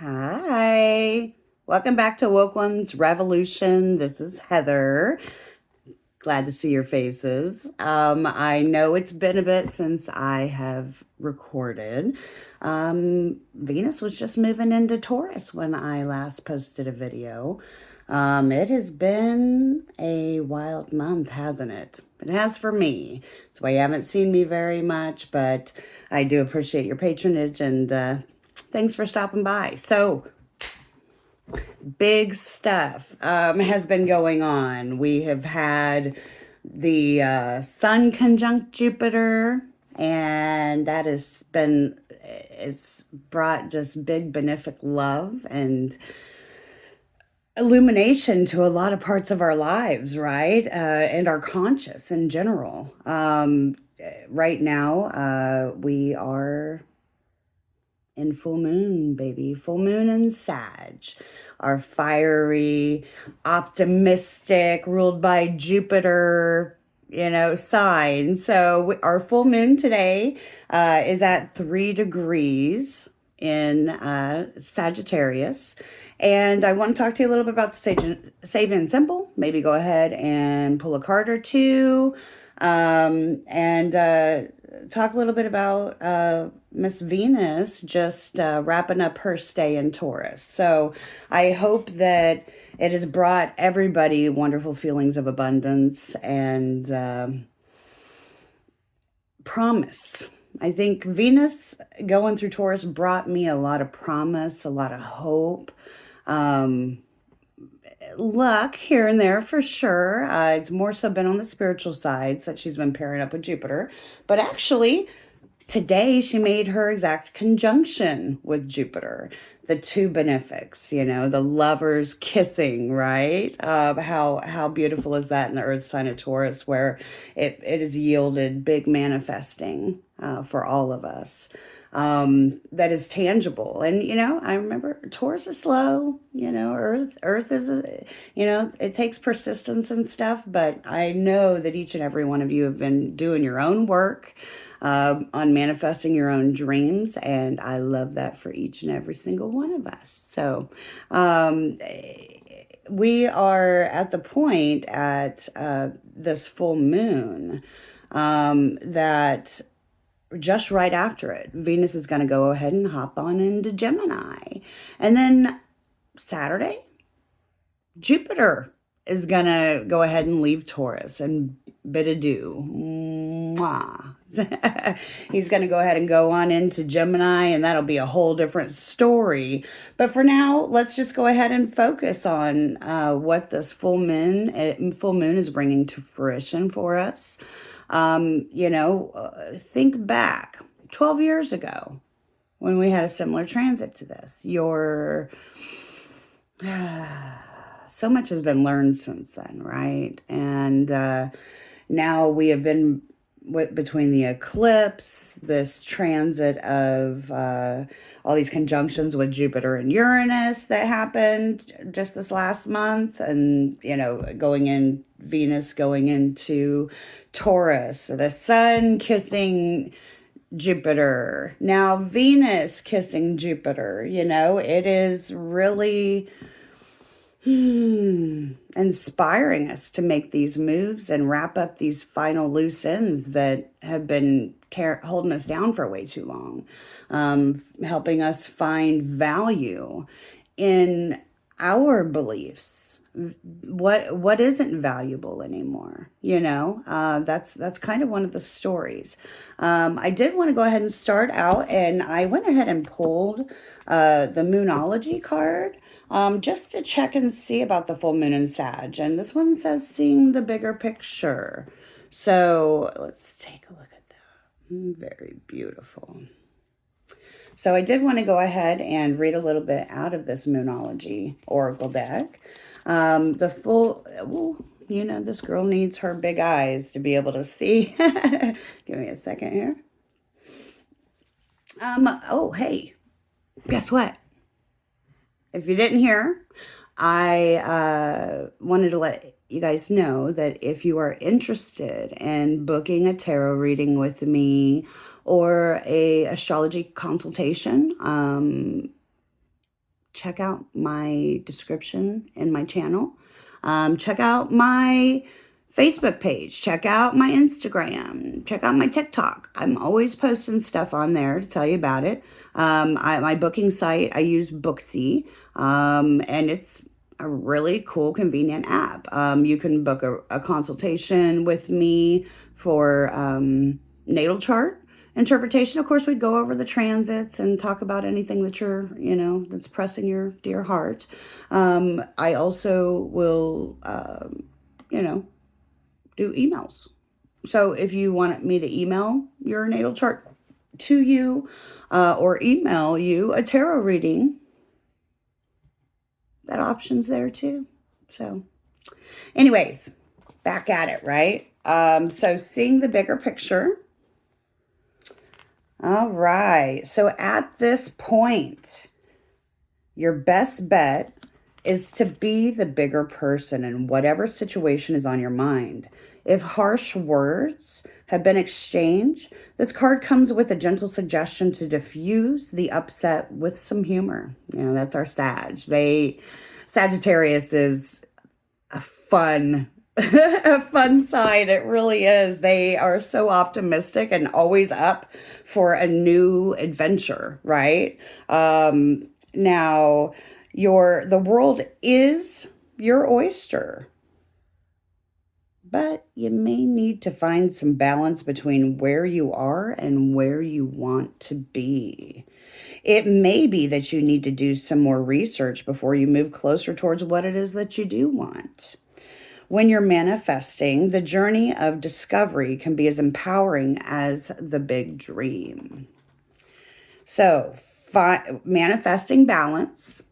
Hi. Welcome back to Woke.Ones.Revolution. This is Heather. Glad to see your faces. I know it's been a bit since I have recorded. Venus was just moving into Taurus when I last posted a video. It has been a wild month, hasn't it? It has for me. That's why you haven't seen me very much, but I do appreciate your patronage and thanks for stopping by. So, big stuff has been going on. We have had the Sun conjunct Jupiter, and that has been, it's brought just big benefic love and illumination to a lot of parts of our lives, right? And our conscious in general. Right now, we are in full moon, baby. Full moon in Sag. Our fiery, optimistic, ruled by Jupiter, sign. So our full moon today is at 3 degrees in Sagittarius. And I want to talk to you a little bit about the Sabian symbol. Maybe go ahead and pull a card or two. And talk a little bit about Miss Venus just wrapping up her stay in Taurus. So I hope that it has brought everybody wonderful feelings of abundance and promise. I think Venus going through Taurus brought me a lot of promise, a lot of hope. Luck here and there for sure. It's more so been on the spiritual side since she's been pairing up with Jupiter. But actually, today she made her exact conjunction with Jupiter. The two benefics, the lovers kissing, right? How beautiful is that in the Earth sign of Taurus, where it has yielded big manifesting for all of us. That is tangible. And, I remember Taurus is slow, Earth is, it takes persistence and stuff, but I know that each and every one of you have been doing your own work, on manifesting your own dreams. And I love that for each and every single one of us. So, we are at the point at, this full moon, that just right after it, Venus is going to go ahead and hop on into Gemini. And then Saturday, Jupiter is going to go ahead and leave Taurus and bid adieu. Mwah. He's going to go ahead and go on into Gemini, and that'll be a whole different story. But for now, let's just go ahead and focus on what this full moon is bringing to fruition for us. Think back 12 years ago when we had a similar transit to this. So much has been learned since then, right? And now we have been between the eclipse, this transit of all these conjunctions with Jupiter and Uranus that happened just this last month, and Venus going into Taurus, the Sun kissing Jupiter, now Venus kissing Jupiter. It is really inspiring us to make these moves and wrap up these final loose ends that have been holding us down for way too long, helping us find value in our beliefs. What isn't valuable anymore? That's kind of one of the stories. I did want to go ahead and start out, and I went ahead and pulled the Moonology card. Just to check and see about the full moon in Sag. And this one says seeing the bigger picture. So let's take a look at that. Very beautiful. So I did want to go ahead and read a little bit out of this Moonology Oracle deck. This girl needs her big eyes to be able to see. Give me a second here. Hey, guess what? If you didn't hear, I wanted to let you guys know that if you are interested in booking a tarot reading with me or a astrology consultation, check out my description in my channel. Check out my Facebook page. Check out my Instagram. Check out my TikTok. I'm always posting stuff on there to tell you about it. My booking site, I use Booksy, and it's a really cool, convenient app. You can book a consultation with me for natal chart interpretation. Of course, we'd go over the transits and talk about anything that that's pressing your dear heart. I also will, do emails. So if you want me to email your natal chart to you, or email you a tarot reading, that option's there too. So anyways, back at it, right? So seeing the bigger picture. All right. So at this point, your best bet is to be the bigger person in whatever situation is on your mind. If harsh words have been exchanged, this card comes with a gentle suggestion to diffuse the upset with some humor. That's our Sagittarius is a fun a fun side. It really is. They are so optimistic and always up for a new adventure, right? Now the world is your oyster, but you may need to find some balance between where you are and where you want to be. It may be that you need to do some more research before you move closer towards what it is that you do want. When you're manifesting, the journey of discovery can be as empowering as the big dream. So, manifesting balance,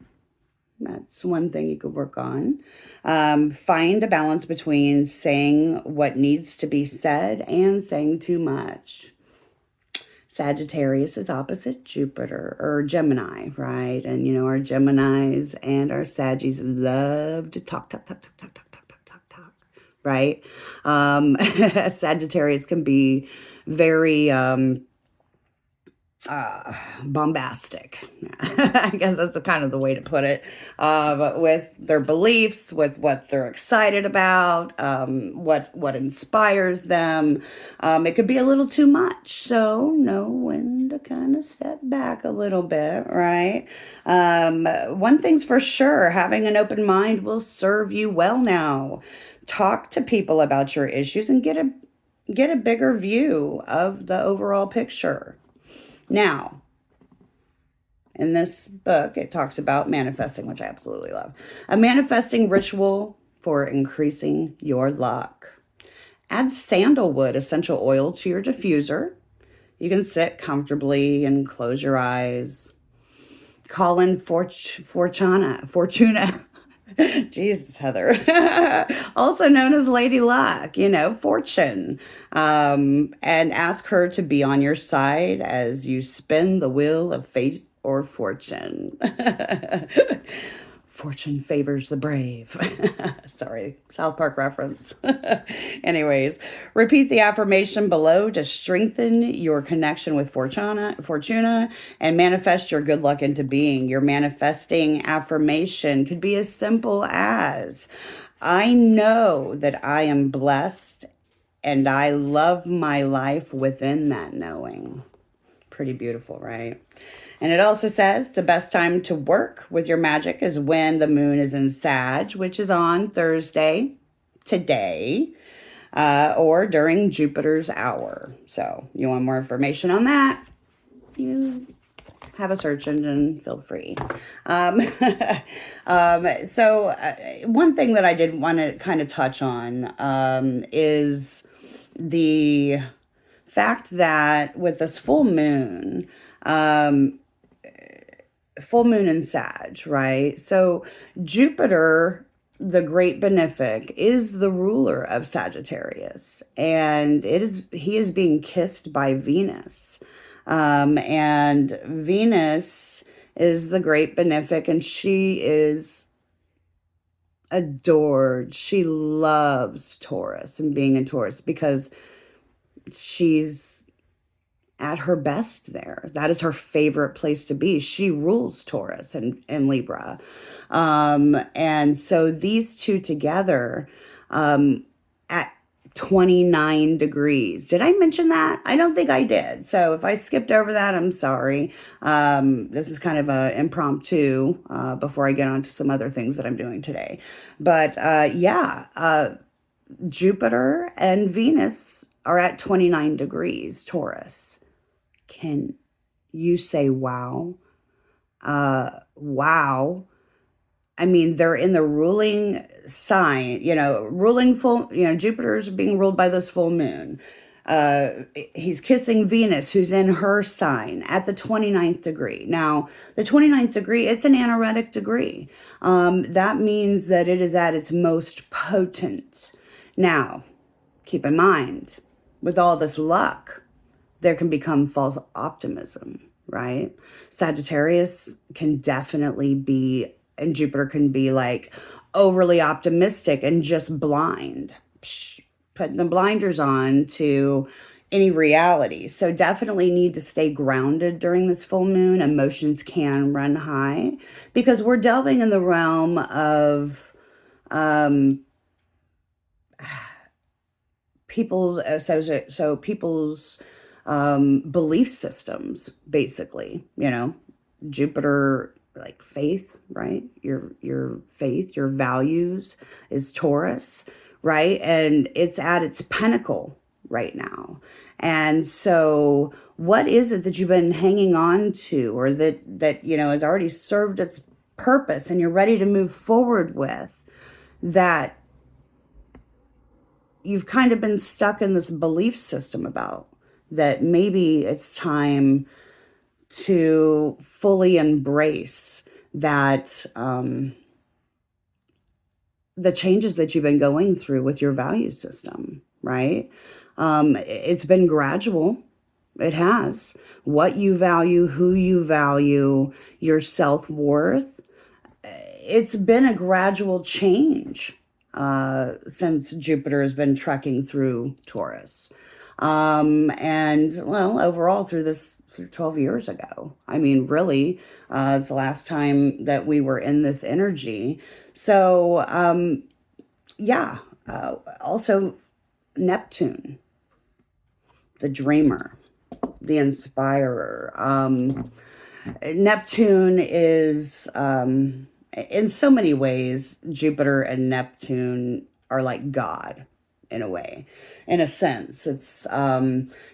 that's one thing you could work on. Find a balance between saying what needs to be said and saying too much. Sagittarius is opposite Jupiter or Gemini, right? And our Geminis and our Saggies love to talk, right? Sagittarius can be very bombastic. I guess that's kind of the way to put it. But with their beliefs, with what they're excited about, what inspires them. It could be a little too much. So know when to kind of step back a little bit, right? One thing's for sure, having an open mind will serve you well now. Talk to people about your issues and get a bigger view of the overall picture. Now, in this book, it talks about manifesting, which I absolutely love. A manifesting ritual for increasing your luck. Add sandalwood essential oil to your diffuser. You can sit comfortably and close your eyes. Call in Fortuna. Jesus, Heather. Also known as Lady Luck, Fortune. And ask her to be on your side as you spin the wheel of fate or fortune. Fortune favors the brave. Sorry, South Park reference. Anyways, repeat the affirmation below to strengthen your connection with Fortuna and manifest your good luck into being. Your manifesting affirmation could be as simple as, I know that I am blessed and I love my life within that knowing. Pretty beautiful, right? And it also says the best time to work with your magic is when the moon is in Sag, which is on Thursday, today, or during Jupiter's hour. So you want more information on that? You have a search engine, feel free. So one thing that I did want to kind of touch on is the fact that with this full moon in Sag, right? So Jupiter, the great benefic, is the ruler of Sagittarius, and he is being kissed by Venus. And Venus is the great benefic, and she is adored. She loves Taurus and being in Taurus because she's at her best there. That is her favorite place to be. She rules Taurus and Libra. And so these two together at 29 degrees. Did I mention that? I don't think I did. So if I skipped over that, I'm sorry. This is kind of a impromptu before I get on to some other things that I'm doing today. But Jupiter and Venus are at 29 degrees Taurus. Can you say wow? Wow. I mean, they're in the ruling sign, ruling full, Jupiter's being ruled by this full moon. He's kissing Venus, who's in her sign at the 29th degree. Now, the 29th degree, it's an anaretic degree. That means that it is at its most potent. Now, keep in mind, with all this luck, there can become false optimism, right? Sagittarius can definitely be, and Jupiter can be like overly optimistic and just blind, putting the blinders on to any reality. So definitely need to stay grounded during this full moon. Emotions can run high because we're delving in the realm of people's people's belief systems, basically. Jupiter, like faith, right? Your faith, your values is Taurus, right? And it's at its pinnacle right now. And so what is it that you've been hanging on to, or that has already served its purpose and you're ready to move forward with, that you've kind of been stuck in this belief system about, that maybe it's time to fully embrace that, the changes that you've been going through with your value system, right? It's been gradual. It has. What you value, who you value, your self-worth. It's been a gradual change since Jupiter has been trekking through Taurus. Overall through 12 years ago. I mean, really, it's the last time that we were in this energy. So, also Neptune, the dreamer, the inspirer. Neptune is, in so many ways, Jupiter and Neptune are like God in a way. In a sense, it's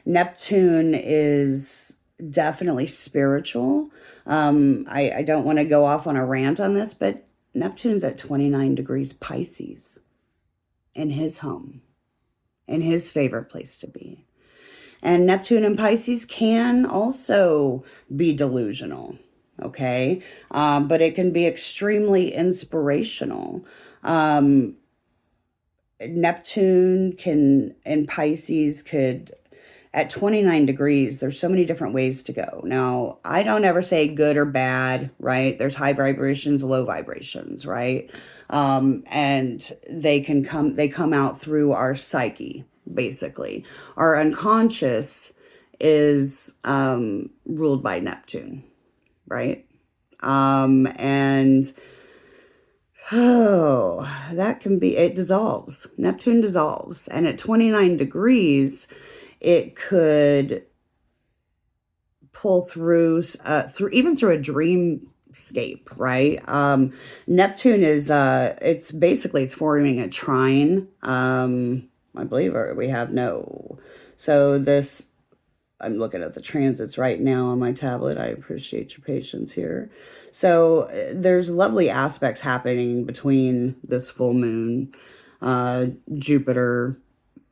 Neptune is definitely spiritual. I don't want to go off on a rant on this, but Neptune's at 29 degrees Pisces in his home, in his favorite place to be. And Neptune and Pisces can also be delusional, okay? But it can be extremely inspirational. Neptune and Pisces could, at 29 degrees, there's so many different ways to go. Now, I don't ever say good or bad, right? There's high vibrations, low vibrations, right? And they come out through our psyche, basically. Our unconscious is ruled by Neptune, right? That can be, it dissolves. Neptune dissolves. And at 29 degrees, it could pull through even through a dreamscape, right? Neptune is, it's forming a trine. I believe we have no. So this, I'm looking at the transits right now on my tablet. I appreciate your patience here. So there's lovely aspects happening between this full moon, Jupiter,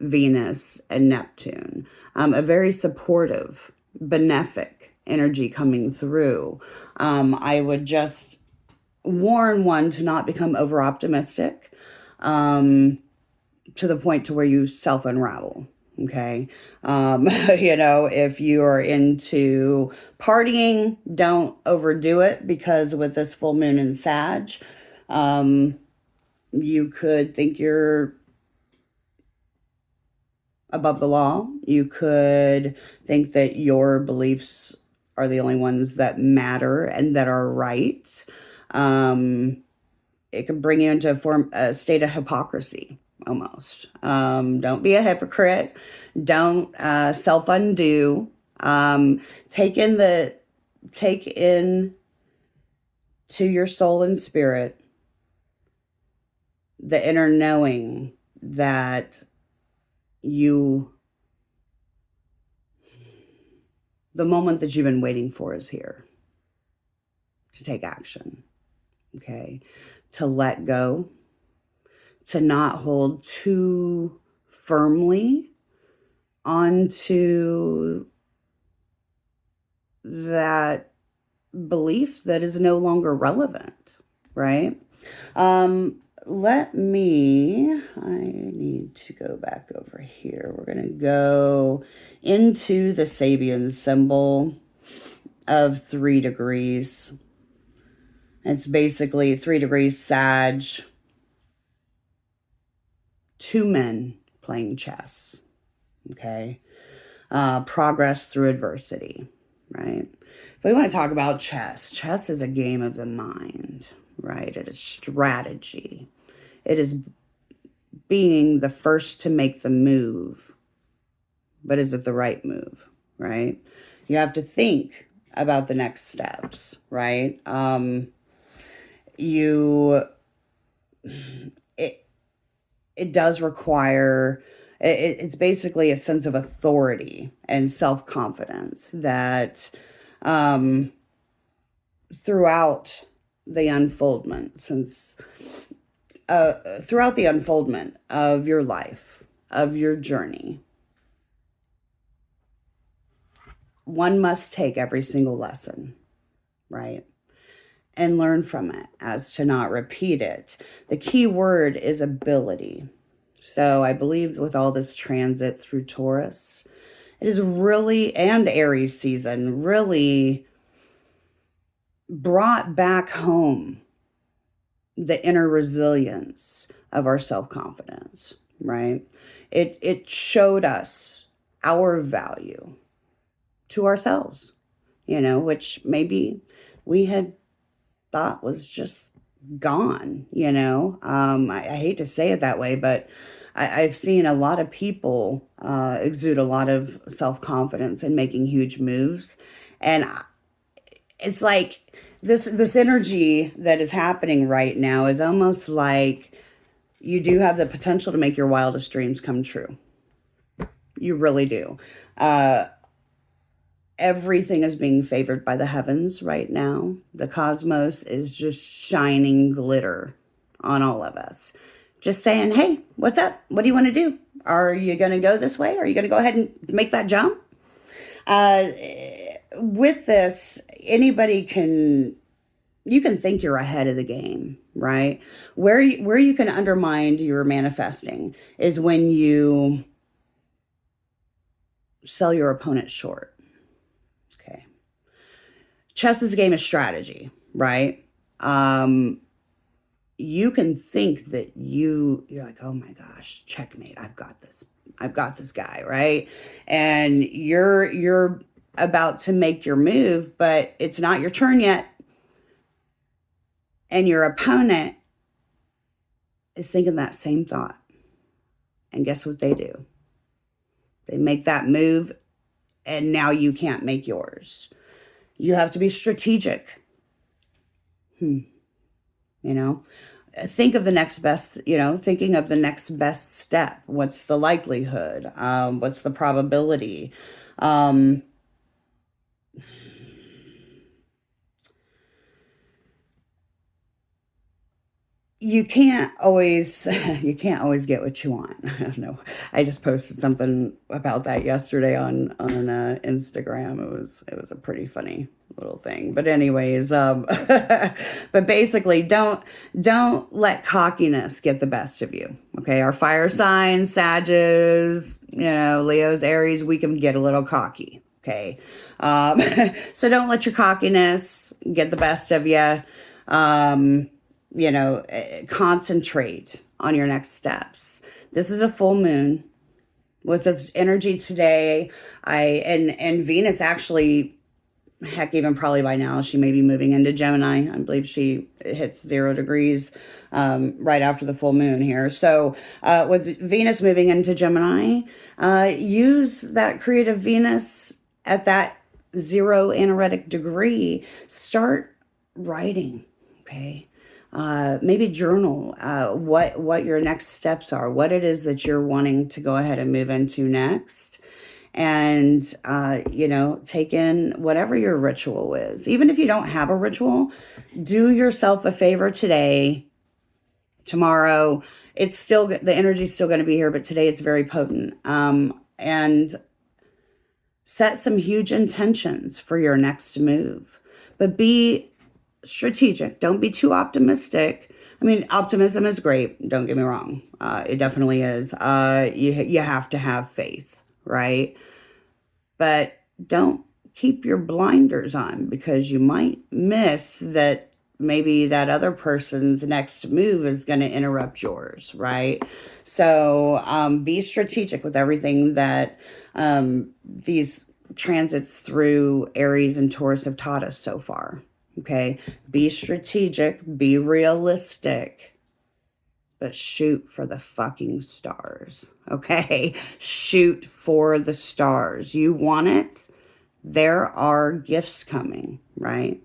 Venus, and Neptune. A very supportive, benefic energy coming through. I would just warn one to not become over optimistic to the point to where you self-unravel. Okay. If you are into partying, don't overdo it, because with this full moon in Sag, you could think you're above the law. You could think that your beliefs are the only ones that matter and that are right. It could bring you into a state of hypocrisy almost. Don't be a hypocrite. Don't self-undo. Take in to your soul and spirit the inner knowing that the moment that you've been waiting for is here to take action. Okay. To let go, to not hold too firmly onto that belief that is no longer relevant, right? I need to go back over here. We're going to go into the Sabian symbol of 3 degrees. It's basically 3 degrees Sag, 2 men playing chess. Okay. Progress through adversity, right? If we want to talk about chess is a game of the mind, right? It is strategy. It is being the first to make the move, but is it the right move, right? You have to think about the next steps, right? It does require, it's basically a sense of authority and self-confidence that throughout the unfoldment, throughout the unfoldment of your life, of your journey, one must take every single lesson, right? And learn from it as to not repeat it. The key word is ability. So I believe with all this transit through Taurus, it is really, and Aries season, really brought back home the inner resilience of our self-confidence, right? It showed us our value to ourselves, which maybe we had thought was just gone, I hate to say it that way, but I've seen a lot of people exude a lot of self-confidence in making huge moves. And it's like this energy that is happening right now is almost like you do have the potential to make your wildest dreams come true. You really do. Everything is being favored by the heavens right now. The cosmos is just shining glitter on all of us. Just saying, hey, what's up? What do you want to do? Are you going to go this way? Are you going to go ahead and make that jump? With this, you can think you're ahead of the game, right? Where you can undermine your manifesting is when you sell your opponent short. Okay. Chess is a game of strategy, right? You can think that you're like, oh my gosh, checkmate. I've got this guy, right? And you're about to make your move, but it's not your turn yet. And your opponent is thinking that same thought. And guess what they do? They make that move, and now you can't make yours. You have to be strategic. Think of the next best, thinking of the next best step. What's the likelihood? What's the probability? You can't always get what you want. I don't know. I just posted something about that yesterday on Instagram. It was a pretty funny little thing. But anyways, but basically don't let cockiness get the best of you. Okay. Our fire signs, Sages, Leos, Aries, we can get a little cocky. Okay. So don't let your cockiness get the best of you. Concentrate on your next steps. This is a full moon. With this energy today, and Venus actually, heck, even probably by now, she may be moving into Gemini. I believe she hits 0 degrees right after the full moon here. So with Venus moving into Gemini, use that creative Venus at that 0 energetic degree. Start writing, okay? Maybe journal what your next steps are, what it is that you're wanting to go ahead and move into next. And, take in whatever your ritual is. Even if you don't have a ritual, do yourself a favor today, tomorrow. It's still, the energy's still going to be here, but today it's very potent. And set some huge intentions for your next move. But be strategic. Don't be too optimistic. I mean, optimism is great. Don't get me wrong. It definitely is. You have to have faith, right? But don't keep your blinders on, because you might miss that maybe that other person's next move is going to interrupt yours, right? So be strategic with everything that these transits through Aries and Taurus have taught us so far. Okay, be strategic, be realistic, but shoot for the fucking stars. Okay, shoot for the stars. You want it? There are gifts coming, right?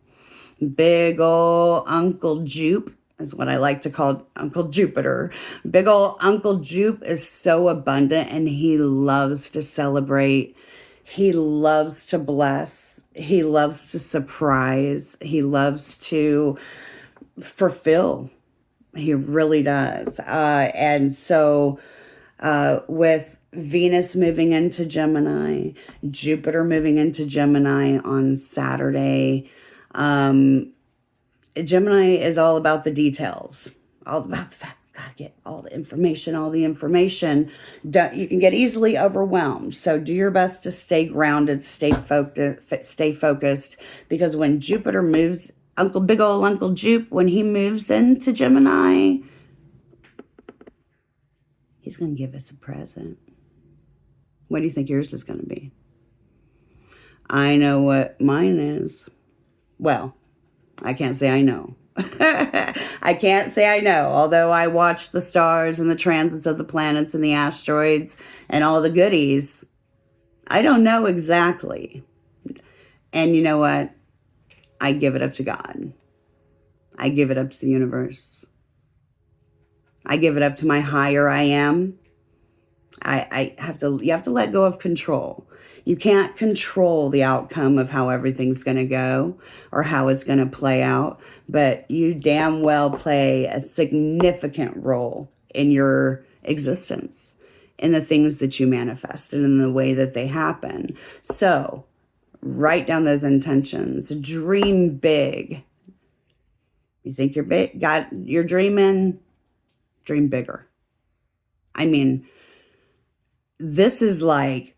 Big ol' Uncle Jupe is what I like to call Uncle Jupiter. Big ol' Uncle Jupe is so abundant, and he loves to celebrate. He loves to bless. He loves to surprise. He loves to fulfill. He really does. And so with Venus moving into Gemini, Jupiter moving into Gemini on Saturday, Gemini is all about the details, all about the fact. Gotta get all the information, you can get easily overwhelmed. So do your best to stay grounded, stay focused, because when Jupiter moves, big old Uncle Jupe, when he moves into Gemini, he's going to give us a present. What do you think yours is going to be? I know what mine is. Well, I can't say I know. I can't say I know, although I watch the stars and the transits of the planets and the asteroids and all the goodies. I don't know exactly. And you know what? I give it up to God. I give it up to the universe. I give it up to my higher I am. You have to let go of control. You can't control the outcome of how everything's going to go or how it's going to play out, but you damn well play a significant role in your existence, in the things that you manifest and in the way that they happen. So write down those intentions, dream big. You think you're dreaming, dream bigger. I mean, this is like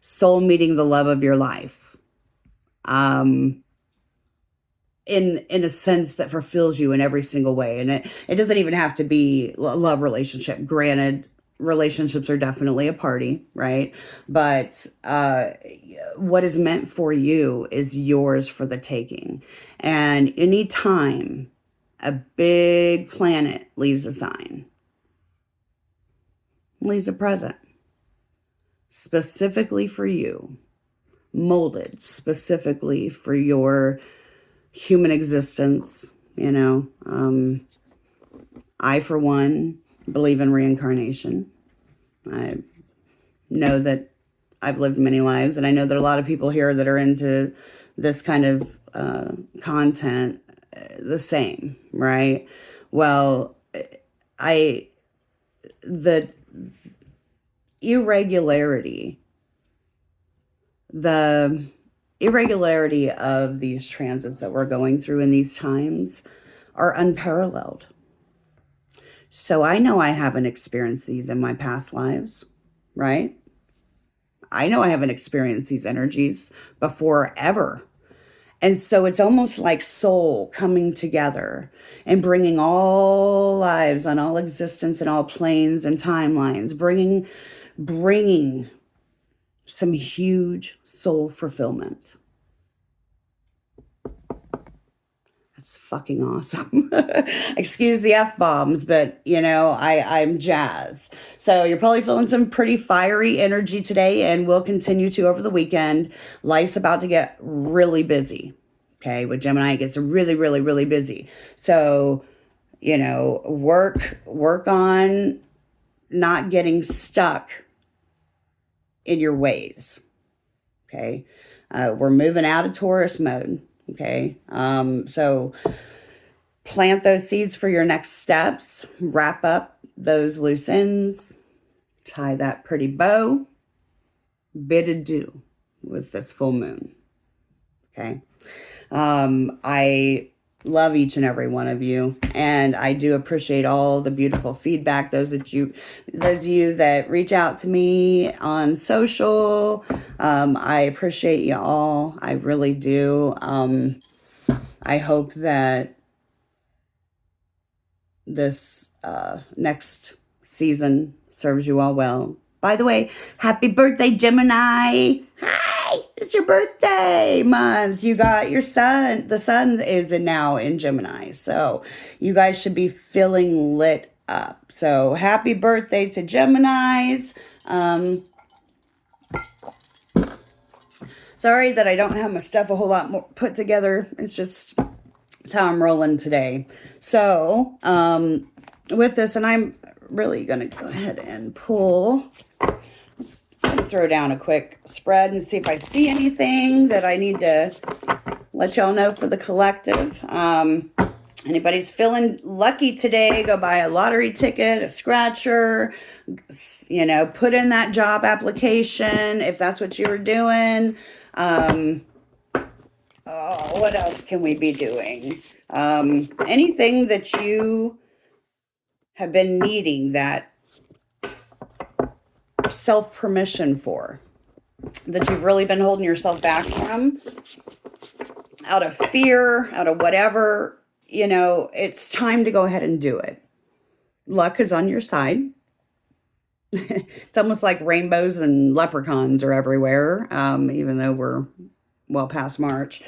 soul meeting the love of your life, in a sense that fulfills you in every single way. And it doesn't even have to be a love relationship. Granted, relationships are definitely a party, right? But what is meant for you is yours for the taking. And anytime a big planet leaves a sign, leaves a present, specifically for you, molded specifically for your human existence. I, for one, believe in reincarnation. I know that I've lived many lives, and I know that a lot of people here that are into this kind of content, the same, right? Well, the irregularity of these transits that we're going through in these times are unparalleled. So I know I haven't experienced these in my past lives, right? I know I haven't experienced these energies before ever. And so it's almost like soul coming together and bringing all lives on all existence and all planes and timelines, bringing some huge soul fulfillment. That's fucking awesome. Excuse the F-bombs, but I'm jazzed. So you're probably feeling some pretty fiery energy today, and will continue to over the weekend. Life's about to get really busy. Okay, with Gemini, it gets really, really, really busy. So, work on not getting stuck in your ways. Okay, we're moving out of Taurus mode. Okay, so plant those seeds for your next steps, wrap up those loose ends, tie that pretty bow, bid adieu with this full moon. Okay, I love each and every one of you, and I do appreciate all the beautiful feedback. Those of you that reach out to me on social, I appreciate you all. I really do. I hope that this next season serves you all well. By the way, happy birthday, Gemini. Hi, it's your birthday month. You got your sun. The sun is now in Gemini. So you guys should be feeling lit up. So happy birthday to Geminis. Sorry that I don't have my stuff a whole lot more put together. It's just how I'm rolling today. So with this, and I'm really going to go ahead and pull. I'm going to throw down a quick spread and see if I see anything that I need to let y'all know for the collective. Anybody's feeling lucky today, go buy a lottery ticket, a scratcher, put in that job application if that's what you were doing. What else can we be doing? Anything that you have been needing that self-permission for, that you've really been holding yourself back from, out of fear, out of whatever, it's time to go ahead and do it. Luck is on your side. It's almost like rainbows and leprechauns are everywhere, even though we're well past March.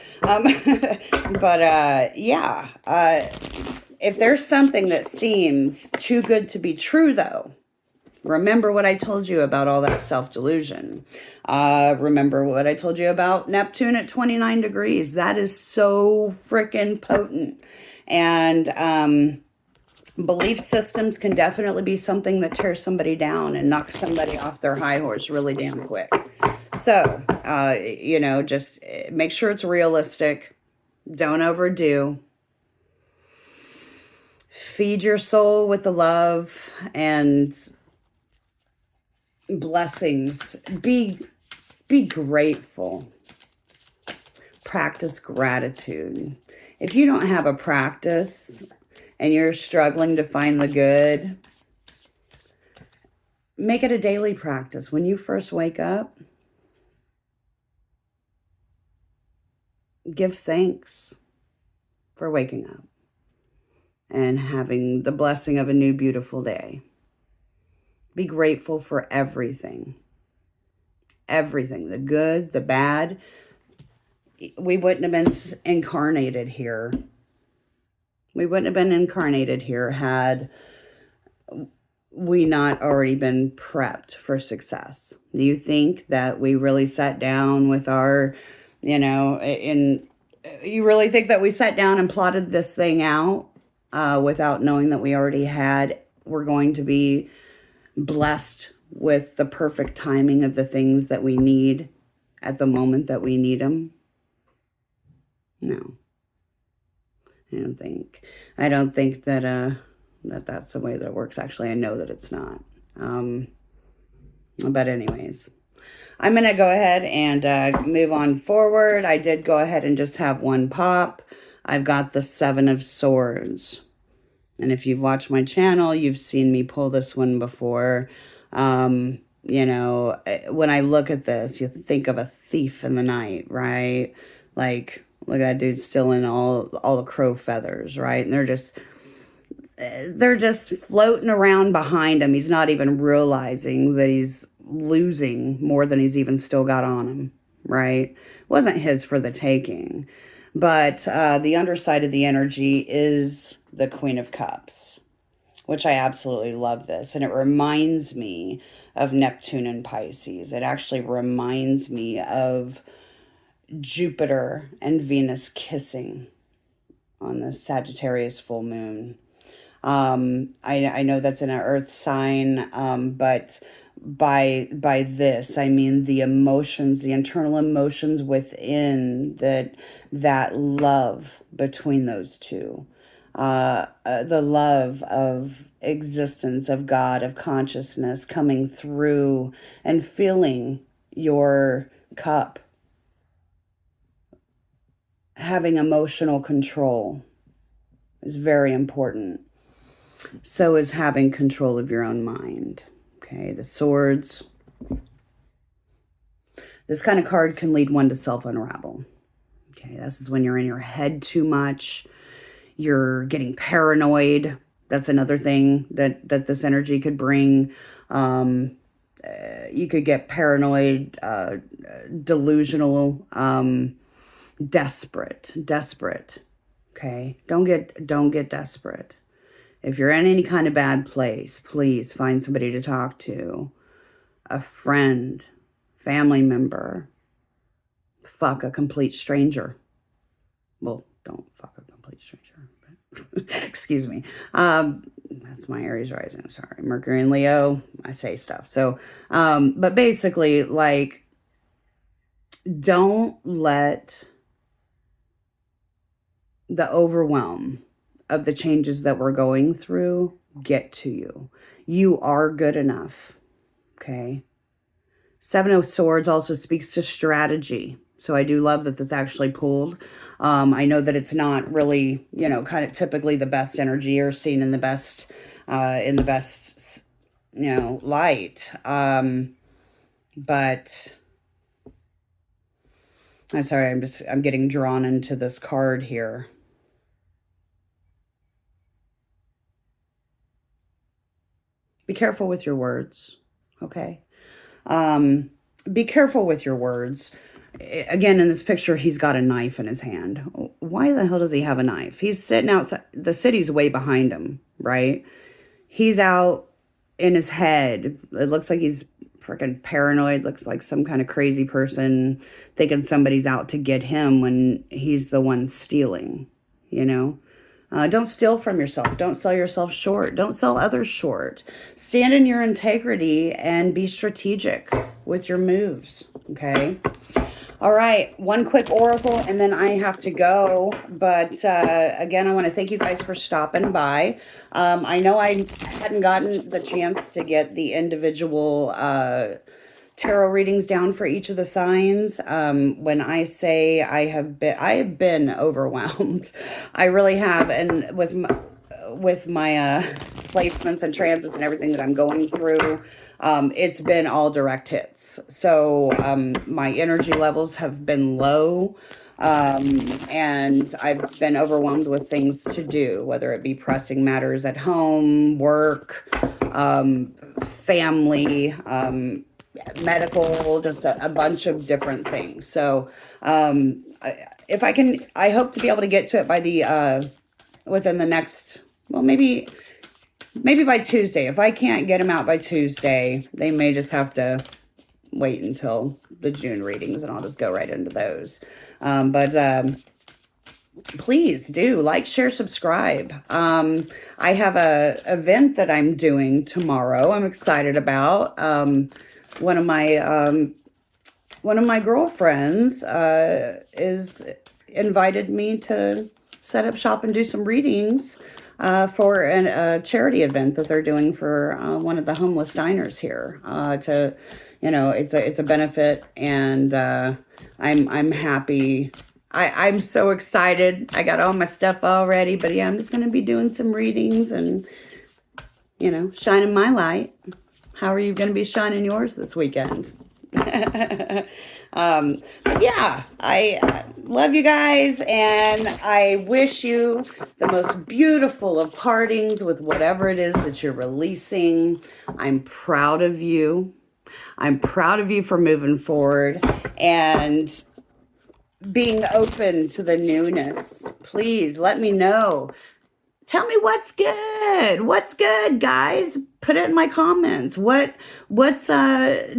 If there's something that seems too good to be true, though, remember what I told you about all that self-delusion. Remember what I told you about Neptune at 29 degrees. That is so freaking potent. And belief systems can definitely be something that tears somebody down and knocks somebody off their high horse really damn quick. So, just make sure it's realistic. Don't overdo. Feed your soul with the love and blessings. Be grateful. Practice gratitude. If you don't have a practice and you're struggling to find the good, make it a daily practice. When you first wake up, give thanks for waking up and having the blessing of a new beautiful day. Be grateful for everything. Everything, the good, the bad. We wouldn't have been incarnated here. We wouldn't have been incarnated here had we not already been prepped for success. Do you think that we really sat down with our, you really think that we sat down and plotted this thing out without knowing that we're going to be blessed with the perfect timing of the things that we need at the moment that we need them? No. I don't think that that's the way that it works. Actually, I know that it's not. But anyways, I'm going to go ahead and move on forward. I did go ahead and just have one pop. I've got the Seven of Swords. And if you've watched my channel, you've seen me pull this one before. When I look at this, you think of a thief in the night, right? Like Look at that dude still in all the crow feathers, right? And they're just floating around behind him. He's not even realizing that he's losing more than he's even still got on him, right? Wasn't his for the taking. But the underside of the energy is the Queen of Cups, which I absolutely love this. And it reminds me of Neptune and Pisces. It actually reminds me of Jupiter and Venus kissing on the Sagittarius full moon. I know that's in an earth sign, but by this I mean the emotions, the internal emotions within that love between those two, the love of existence, of God, of consciousness coming through and filling your cup, having emotional control is very important. So is having control of your own mind. Okay, the swords. This kind of card can lead one to self-unravel. Okay, this is when you're in your head too much. You're getting paranoid. That's another thing that this energy could bring. You could get paranoid, delusional, desperate. Okay, don't get desperate. If you're in any kind of bad place, please find somebody to talk to. A friend, family member. Fuck a complete stranger. Well, don't fuck a complete stranger. But excuse me. That's my Aries rising. Sorry. Mercury and Leo. I say stuff. So, but basically, like, don't let the overwhelm of the changes that we're going through get to you. You are good enough. Okay. Seven of Swords also speaks to strategy. So I do love that this actually pulled. I know that it's not really, kind of typically the best energy or seen in the best, light. But I'm sorry, I'm getting drawn into this card here. Be careful with your words, okay? Be careful with your words. Again, in this picture, he's got a knife in his hand. Why the hell does he have a knife? He's sitting outside. The city's way behind him, right? He's out in his head. It looks like he's freaking paranoid. Looks like some kind of crazy person thinking somebody's out to get him when he's the one stealing, Don't steal from yourself. Don't sell yourself short. Don't sell others short. Stand in your integrity and be strategic with your moves, okay? All right, one quick oracle, and then I have to go. But again, I want to thank you guys for stopping by. I know I hadn't gotten the chance to get the individual tarot readings down for each of the signs. When I say I have been overwhelmed, I really have, and with my placements and transits and everything that I'm going through, it's been all direct hits. So my energy levels have been low, and I've been overwhelmed with things to do, whether it be pressing matters at home, work, family, medical, just a bunch of different things. So if I can, I hope to be able to get to it by the within the next, well, maybe by Tuesday. If I can't get them out by Tuesday, they may just have to wait until the June readings, and I'll just go right into those. But please do like, share, subscribe. I have a event that I'm doing tomorrow. I'm excited about. One of my girlfriends is invited me to set up shop and do some readings for a charity event that they're doing for one of the homeless diners here. It's a benefit, and I'm happy. I'm so excited. I got all my stuff already, but yeah, I'm just going to be doing some readings and, shining my light. How are you going to be shining yours this weekend? But yeah, I love you guys, and I wish you the most beautiful of partings with whatever it is that you're releasing. I'm proud of you. I'm proud of you for moving forward and being open to the newness. Please let me know. Tell me what's good. What's good, guys? Put it in my comments. What's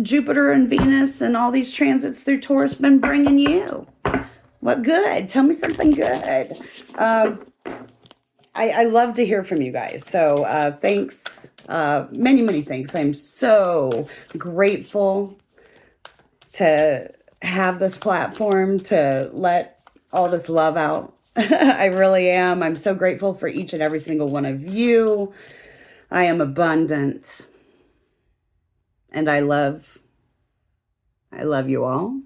Jupiter and Venus and all these transits through Taurus been bringing you? What good? Tell me something good. I love to hear from you guys. So thanks. Many, many thanks. I'm so grateful to have this platform to let all this love out. I really am. I'm so grateful for each and every single one of you. I am abundant. And I love you all.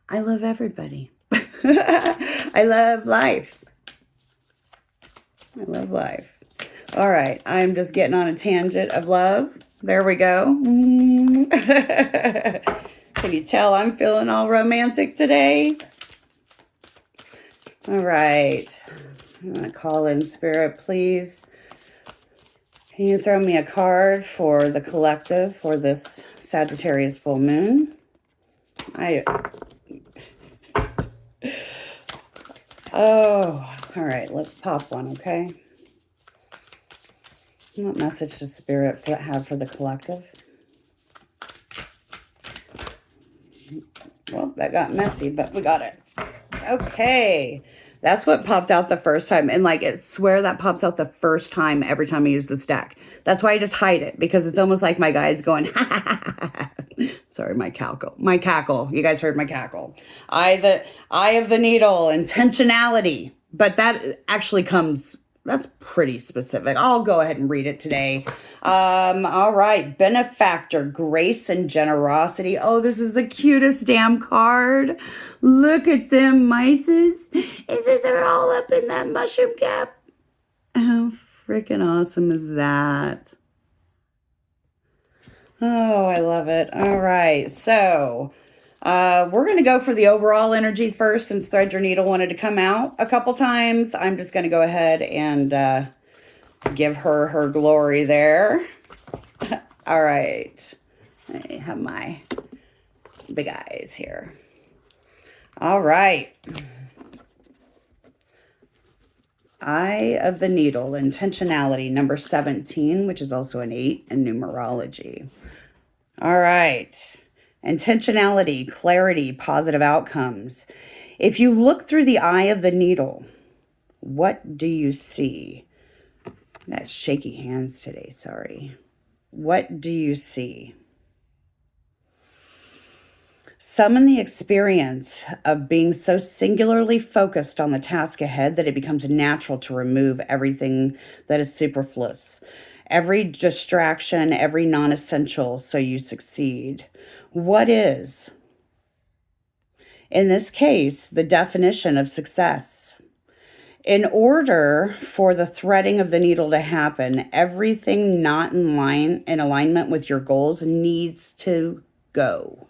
I love everybody. I love life. I love life. All right. I'm just getting on a tangent of love. There we go. Can you tell I'm feeling all romantic today? All right. I'm going to call in Spirit, please. Can you throw me a card for the collective for this Sagittarius full moon? Oh, all right. Let's pop one, okay? What message does Spirit have for the collective? Well, that got messy, but we got it. Okay. That's what popped out the first time. And like, I swear that pops out the first time every time I use this deck. That's why I just hide it, because it's almost like my guide's going, ha ha ha ha. Sorry, my cackle. My cackle. You guys heard my cackle. Eye of the needle, intentionality. But that actually comes, that's pretty specific. I'll go ahead and read it today. All right. Benefactor, grace and generosity. Oh, this is the cutest damn card. Look at them mices. They're all up in that mushroom cap. How freaking awesome is that? Oh, I love it. All right. So we're going to go for the overall energy first, since Thread Your Needle wanted to come out a couple times. I'm just going to go ahead and give her glory there. All right. I have my big eyes here. All right. Eye of the Needle, intentionality, number 17, which is also an 8 in numerology. All right. Intentionality, clarity, positive outcomes. If you look through the eye of the needle, what do you see? Got shaky hands today, sorry. What do you see? Summon the experience of being so singularly focused on the task ahead that it becomes natural to remove everything that is superfluous, every distraction, every non-essential, so you succeed. What is, in this case, the definition of success? In order for the threading of the needle to happen, everything not in alignment with your goals needs to go.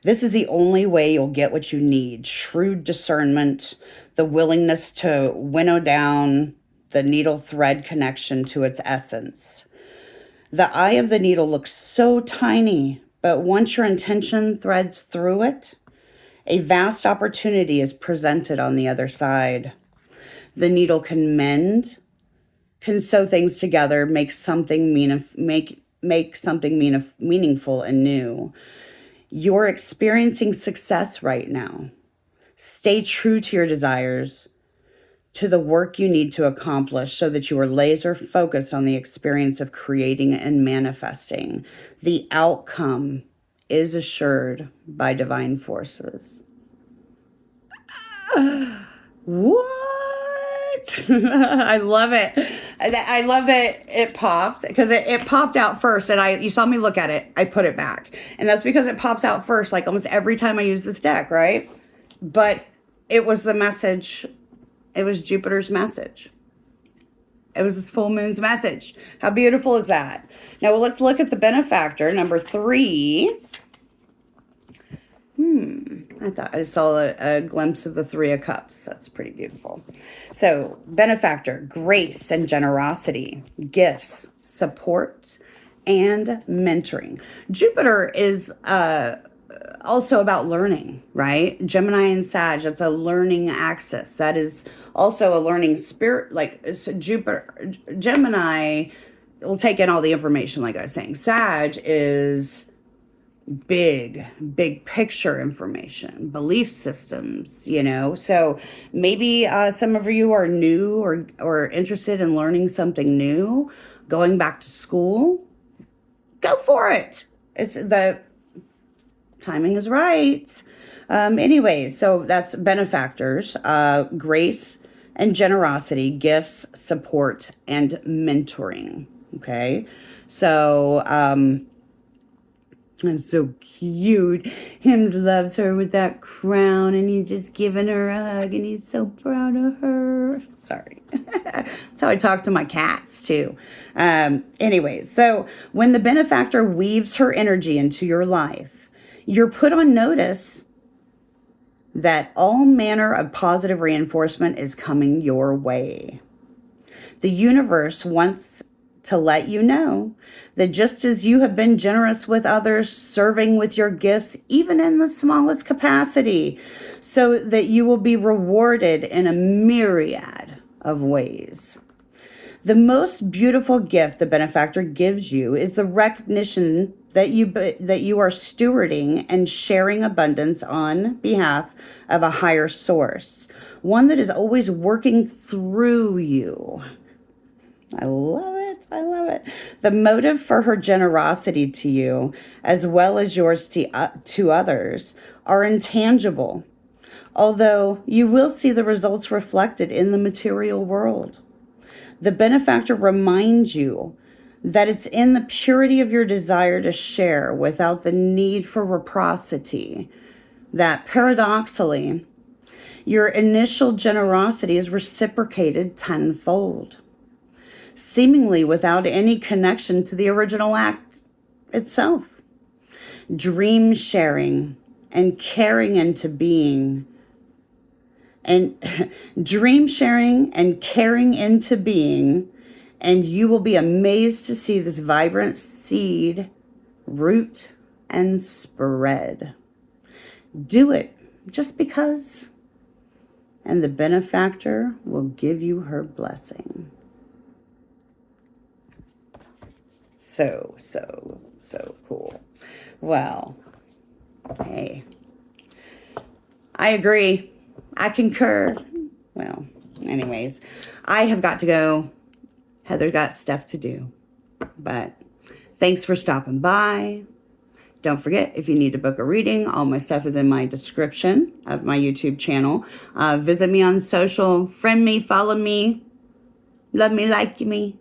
This is the only way you'll get what you need. Shrewd discernment, the willingness to winnow down the needle thread connection to its essence. The eye of the needle looks so tiny, but once your intention threads through it, a vast opportunity is presented on the other side. The needle can mend, can sew things together, make something meaningful and new. You're experiencing success right now. Stay true to your desires, to the work you need to accomplish, so that you are laser focused on the experience of creating and manifesting. The outcome is assured by divine forces. What? I love it. I love that it popped, because it popped out first, and you saw me look at it. I put it back, and that's because it pops out first, like almost every time I use this deck, right? But it was the message. It was Jupiter's message. It was this full moon's message. How beautiful is that? Now, let's look at the benefactor, number 3. I thought I saw a glimpse of the 3 of Cups. That's pretty beautiful. So, benefactor, grace and generosity, gifts, support, and mentoring. Jupiter is also about learning, right? Gemini and Sag, it's a learning axis. That is also a learning spirit. Like Jupiter, Gemini will take in all the information, like I was saying. Sag is big picture information, belief systems, so maybe some of you are new or interested in learning something new, going back to school. Go for it. It's the timing is right. Anyways, so that's benefactors, grace and generosity, gifts, support, and mentoring. Okay, so it's so cute. Hims loves her with that crown, and he's just giving her a hug, and he's so proud of her. Sorry. That's how I talk to my cats, too. Anyways, so when the benefactor weaves her energy into your life, you're put on notice that all manner of positive reinforcement is coming your way. The universe wants to let you know that just as you have been generous with others, serving with your gifts, even in the smallest capacity, so that you will be rewarded in a myriad of ways. The most beautiful gift the benefactor gives you is the recognition that you are stewarding and sharing abundance on behalf of a higher source, one that is always working through you. I love it. I love it. The motive for her generosity to you, as well as yours to others, are intangible, although you will see the results reflected in the material world. The benefactor reminds you that it's in the purity of your desire to share without the need for reciprocity that, paradoxically, your initial generosity is reciprocated tenfold, seemingly without any connection to the original act itself. Dream sharing and carrying into being, and and you will be amazed to see this vibrant seed root and spread. Do it just because, and the benefactor will give you her blessing. So cool. Well, hey, I agree. I concur. Well, anyways, I have got to go. Heather got stuff to do. But thanks for stopping by. Don't forget, if you need to book a reading, all my stuff is in my description of my YouTube channel. Visit me on social, friend me, follow me, love me, like me.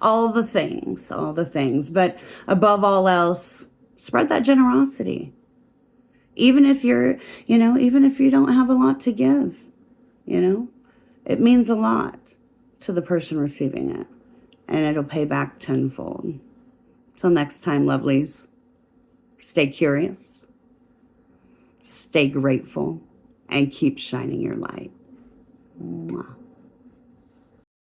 all the things. But above all else, spread that generosity. Even if even if you don't have a lot to give, it means a lot to the person receiving it, and it'll pay back tenfold. Till next time, lovelies, stay curious, stay grateful, and keep shining your light. Mwah.